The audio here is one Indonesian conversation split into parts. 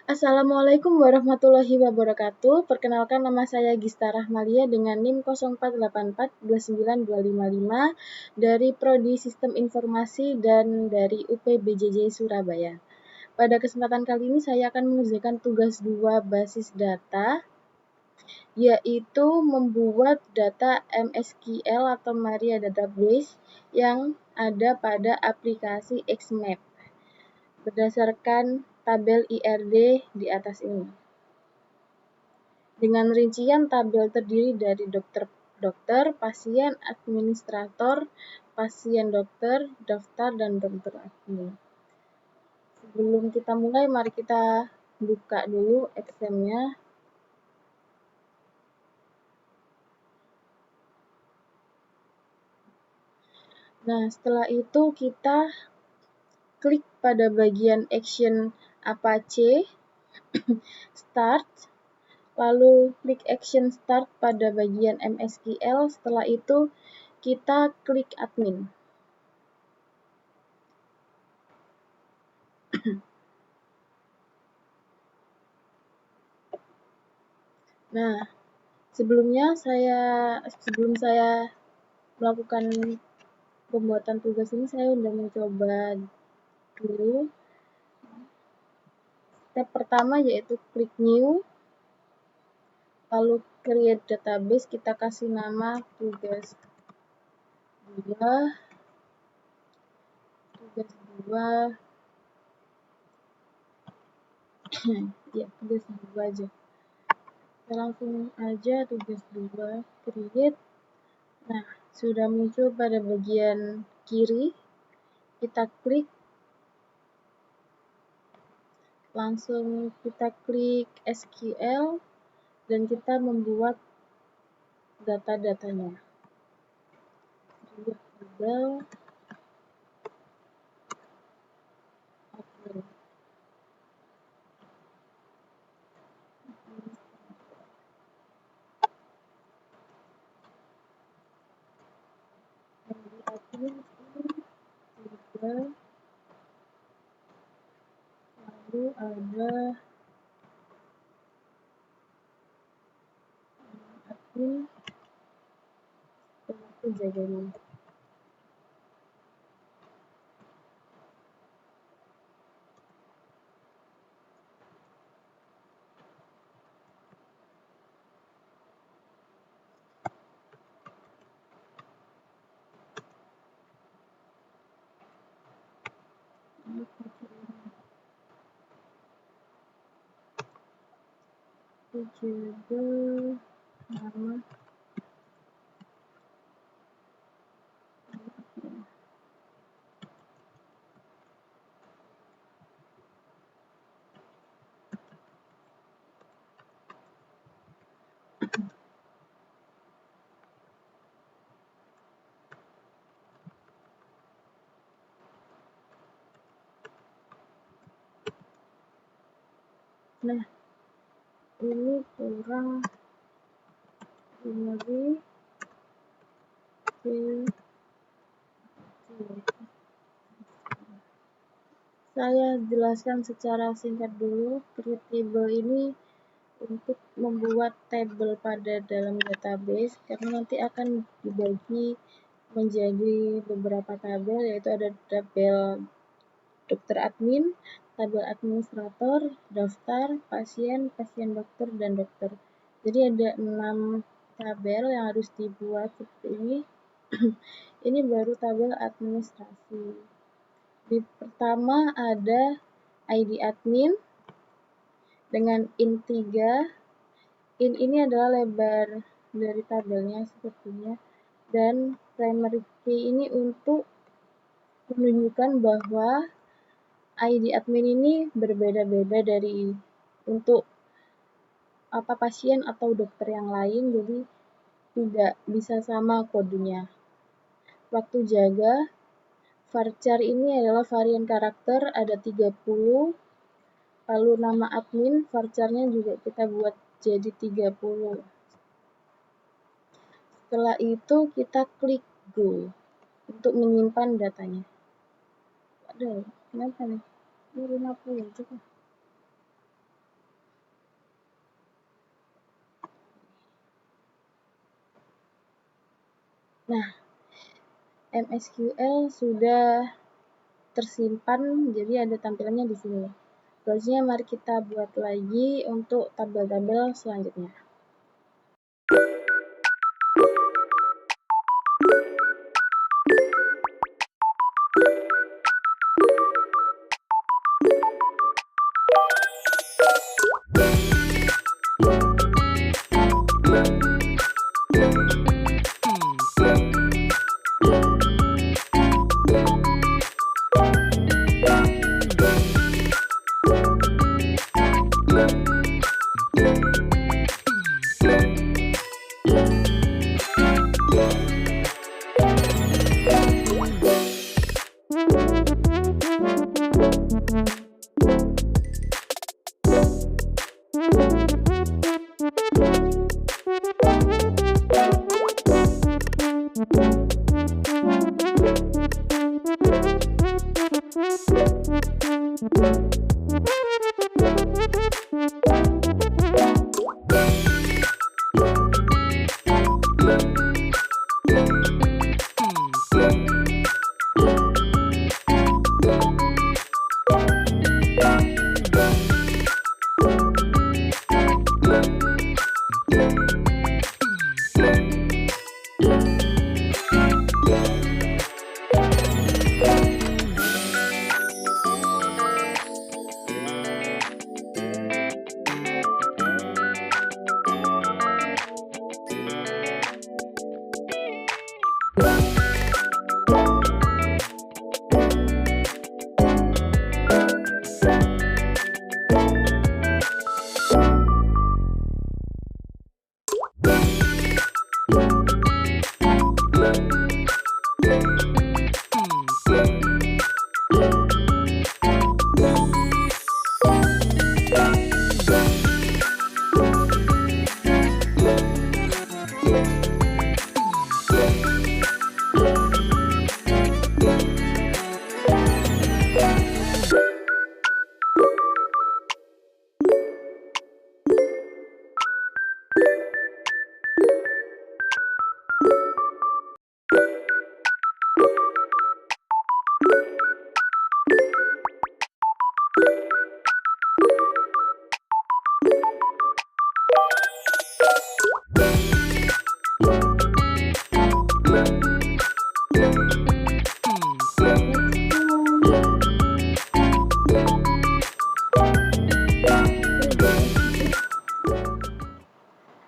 Assalamualaikum warahmatullahi wabarakatuh. Perkenalkan, nama saya Gista Rahmalia dengan NIM 0484292555 dari Prodi Sistem Informasi dan dari UPBJJ Surabaya. Pada kesempatan kali ini saya akan mengerjakan tugas 2 basis data, yaitu membuat data MSQL atau Maria Database yang ada pada aplikasi Xmap berdasarkan tabel IRD di atas ini. Dengan rincian tabel terdiri dari dokter, pasien, administrator, pasien dokter, daftar, dan dokter admin. Sebelum kita mulai, mari kita buka dulu Excel-nya. Nah, setelah itu kita klik pada bagian Action Apache, Start, lalu klik Action Start pada bagian MSQL. Setelah itu kita klik Admin. Nah, sebelum saya melakukan pembuatan tugas ini, saya sudah mencoba dulu. Step pertama yaitu klik New, lalu Create Database, kita kasih nama tugas 2, ya tugas 2 aja. Kita langsung aja tugas 2, Create. Nah, sudah muncul pada bagian kiri, kita klik, langsung kita klik SQL, dan kita membuat data-datanya. Google, lalu ada admin, itu jagain. Juga nama nah, ini kurang ini saya jelaskan secara singkat dulu. Create table ini untuk membuat tabel pada dalam database, karena nanti akan dibagi menjadi beberapa tabel, yaitu ada tabel dokter admin, tabel administrator, daftar, pasien dokter, dan dokter. Jadi ada 6 tabel yang harus dibuat seperti ini. Ini baru tabel administrasi. Di pertama ada ID admin dengan int 3. Int ini adalah lebar dari tabelnya sepertinya, dan primary key ini untuk menunjukkan bahwa ID admin ini berbeda-beda dari untuk pasien atau dokter yang lain, jadi tidak bisa sama kodenya. Waktu jaga, varchar ini adalah varian karakter, ada 30. Lalu nama admin, varcharnya juga kita buat jadi 30. Setelah itu kita klik Go untuk menyimpan datanya. Aduh, kenapa nih? Ini 50 juga. Nah, MySQL sudah tersimpan, jadi ada tampilannya di sini. Selanjutnya mari kita buat lagi untuk tabel-tabel selanjutnya.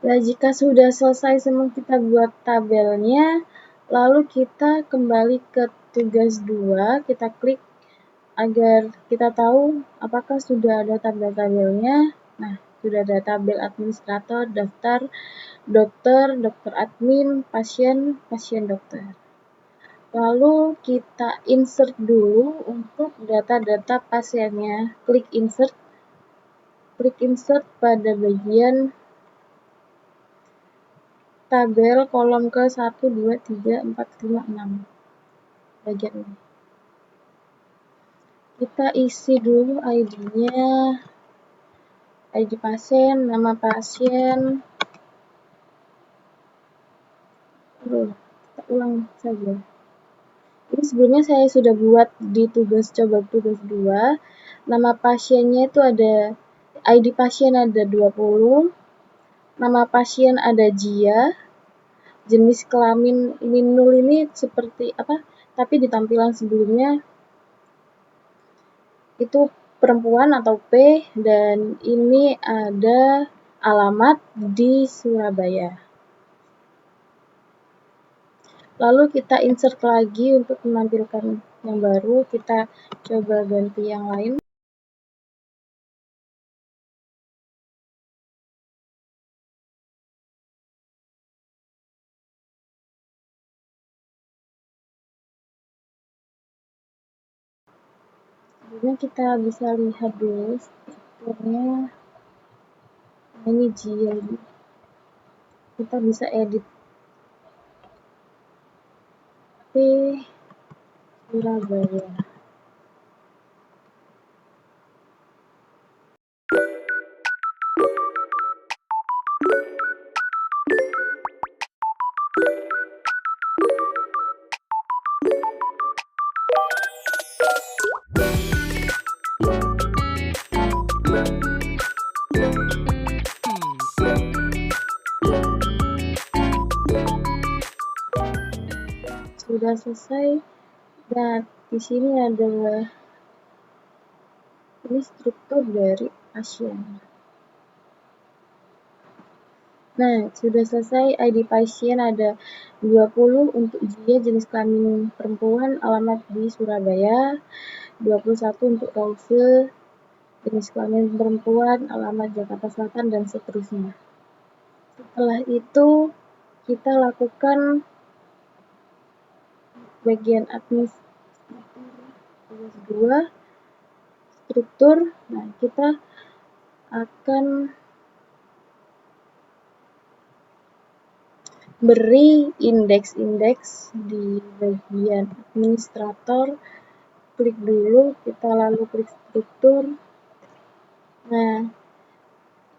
Nah, jika sudah selesai semua kita buat tabelnya, lalu kita kembali ke tugas 2, kita klik agar kita tahu apakah sudah ada tabel-tabelnya. Nah, sudah ada tabel administrator, daftar, dokter, dokter admin, pasien, pasien dokter. Lalu kita insert dulu untuk data-data pasiennya. Klik insert pada bagian tabel kolom ke 1, 2, 3, 4, 5, 6. Bagian ini. Kita isi dulu ID-nya. ID pasien, nama pasien. Kita ulang saja. Ini sebelumnya saya sudah buat di tugas 2. Nama pasiennya itu ada, ID pasien ada 20. Nama pasien ada Jia. Jenis kelamin ini 0 ini seperti apa? Tapi di tampilan sebelumnya itu perempuan atau P, dan ini ada alamat di Surabaya. Lalu kita insert lagi untuk menampilkan yang baru, kita coba ganti yang lain. Sebelumnya kita bisa lihat dulu strukturnya. Ini Jia, kita bisa edit P Surabaya. sudah selesai. Nah, di sini adalah ini struktur dari pasien. Nah, sudah selesai. ID pasien ada 20 untuk dia jenis kelamin perempuan, alamat di Surabaya. 21 untuk Raufe, jenis kelamin perempuan, alamat Jakarta Selatan, dan seterusnya. Setelah itu, kita lakukan bagian administratif 2, struktur. Nah, kita akan beri indeks-indeks di bagian administrator. Klik dulu, kita lalu klik struktur. Nah,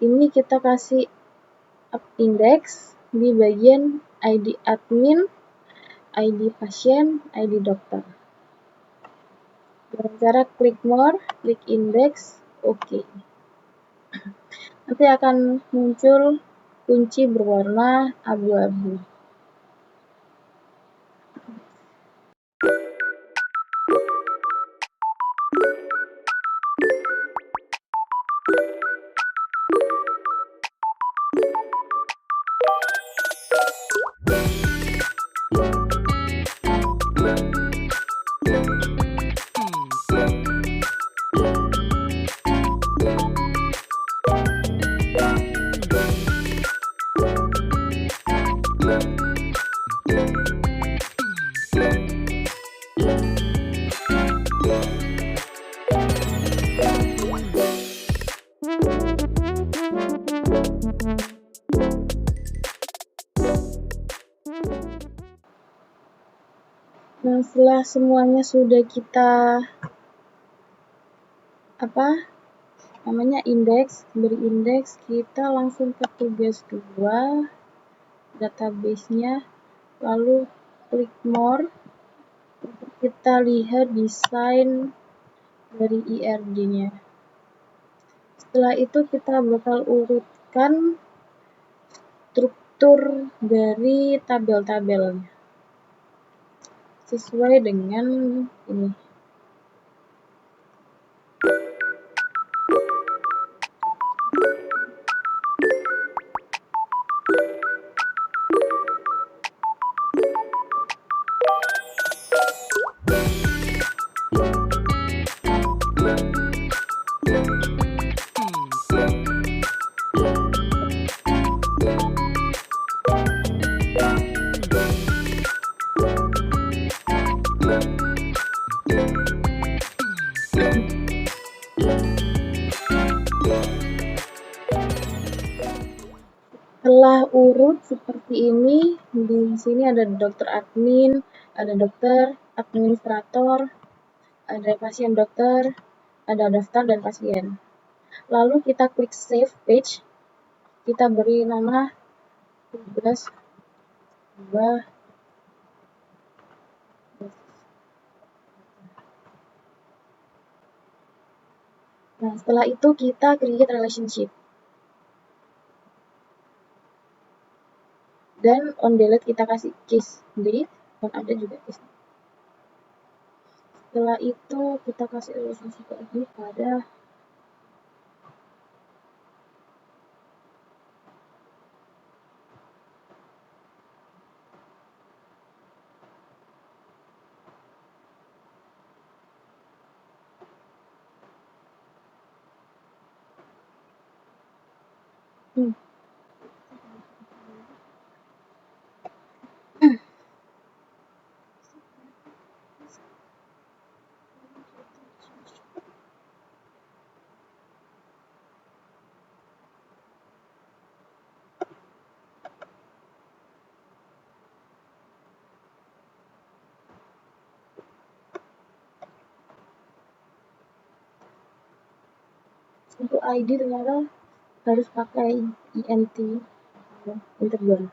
ini kita kasih indeks di bagian ID admin, ID pasien, ID dokter. Dengan cara klik more, klik index, oke. Nanti akan muncul kunci berwarna abu-abu. Nah, setelah semuanya sudah kita beri indeks, kita langsung ke tugas 2, database-nya, lalu klik more. Kita lihat desain dari IRD-nya. Setelah itu kita bakal urutkan struktur dari tabel-tabelnya sesuai dengan ini. Setelah urut seperti ini, di sini ada dokter admin, ada dokter administrator, ada pasien dokter, ada daftar dan pasien. Lalu kita klik save page, kita beri nama tugas 2. Nah, setelah itu kita create relationship. Dan on delete kita kasih case date, dan ada juga case. Setelah itu kita kasih relationship lagi pada untuk ID ternyata harus pakai INT integer.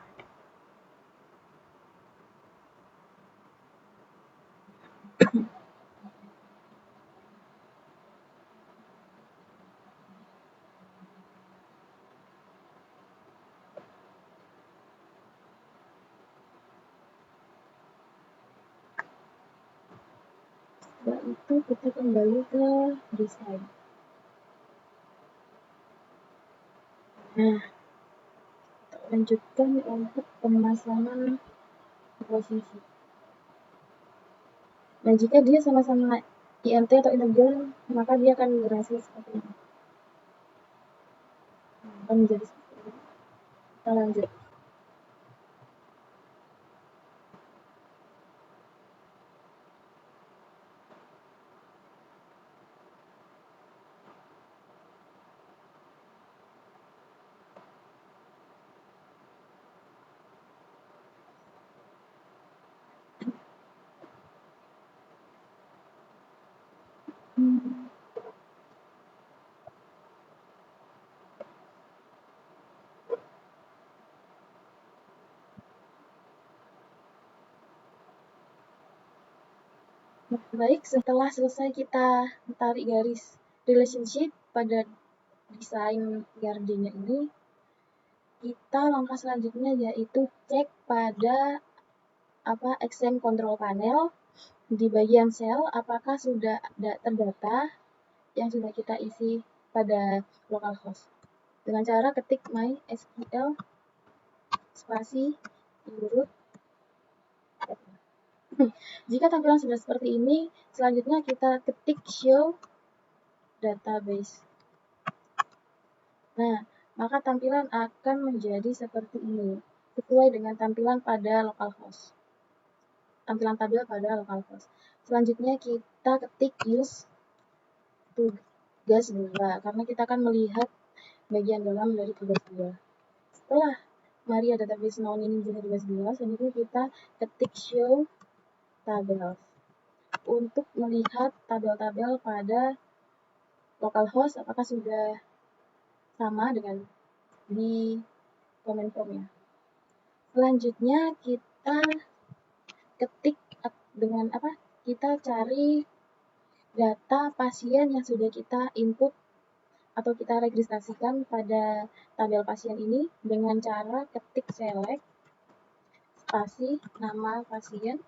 Setelah itu kita kembali ke desain. Nah, kita lanjutkan untuk pemasangan posisi. Nah, jika dia sama-sama int atau integer, maka dia akan berhasil seperti ini. Akan menjadi seperti ini. Kita lanjut. Baik, setelah selesai kita tarik garis relationship pada desain PRD-nya ini, kita langkah selanjutnya yaitu cek pada XAMPP control panel di bagian sel apakah sudah terdata yang sudah kita isi pada localhost dengan cara ketik mysql spasi root. Jika tampilan sudah seperti ini, selanjutnya kita ketik show database. Nah, maka tampilan akan menjadi seperti ini, sesuai dengan tampilan pada localhost. Tampilan tabel pada localhost. Selanjutnya kita ketik use tugas 2, karena kita akan melihat bagian dalam dari tugas 2. Setelah Maria database known ini menjadi tugas 2, selanjutnya kita ketik show tabel untuk melihat tabel-tabel pada localhost apakah sudah sama dengan di command prompt-nya. Selanjutnya kita ketik dengan kita cari data pasien yang sudah kita input atau kita registrasikan pada tabel pasien ini dengan cara ketik select spasi nama pasien,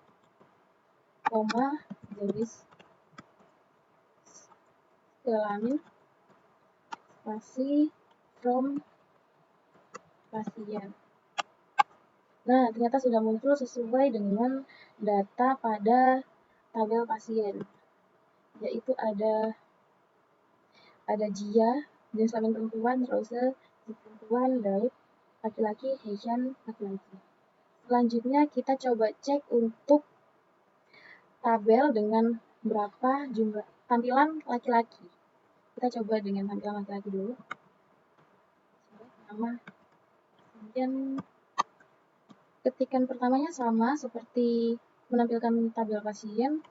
koma jenis kelamin, spasi from pasien. Nah, ternyata sudah muncul sesuai dengan data pada tabel pasien, yaitu ada Jia, jenis kelamin perempuan, Rose, perempuan, Daud, laki-laki, Heishan, laki-laki. Selanjutnya kita coba cek untuk tabel dengan berapa jumlah tampilan laki-laki. Kita coba dengan tampilan laki-laki dulu. Nama, kemudian ketikan pertamanya sama seperti menampilkan tabel pasien.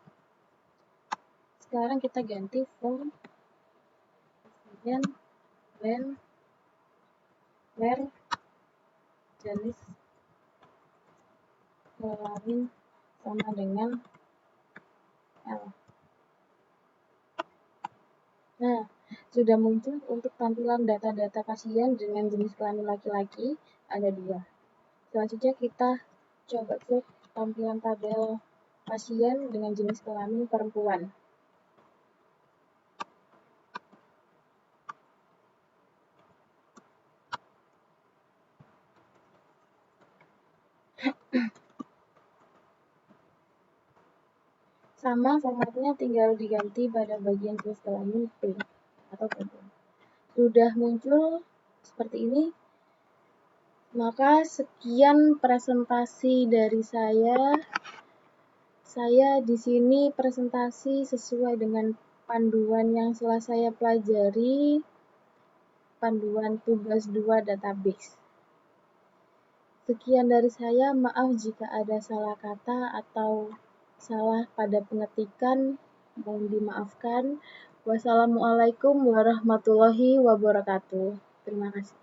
Sekarang kita ganti from pasien, when, where, jenis kelamin sama dengan L. Nah, sudah muncul untuk tampilan data-data pasien dengan jenis kelamin laki-laki ada 2. Selanjutnya kita coba cek tampilan tabel pasien dengan jenis kelamin perempuan. Sama formatnya tinggal diganti pada bagian jenis kelamin P atau perempuan. Sudah muncul seperti ini. Maka sekian presentasi dari saya. Saya di sini presentasi sesuai dengan panduan yang telah saya pelajari, panduan tugas 2 database. Sekian dari saya, maaf jika ada salah kata atau salah pada pengetikan, mohon dimaafkan. Wassalamualaikum warahmatullahi wabarakatuh. Terima kasih.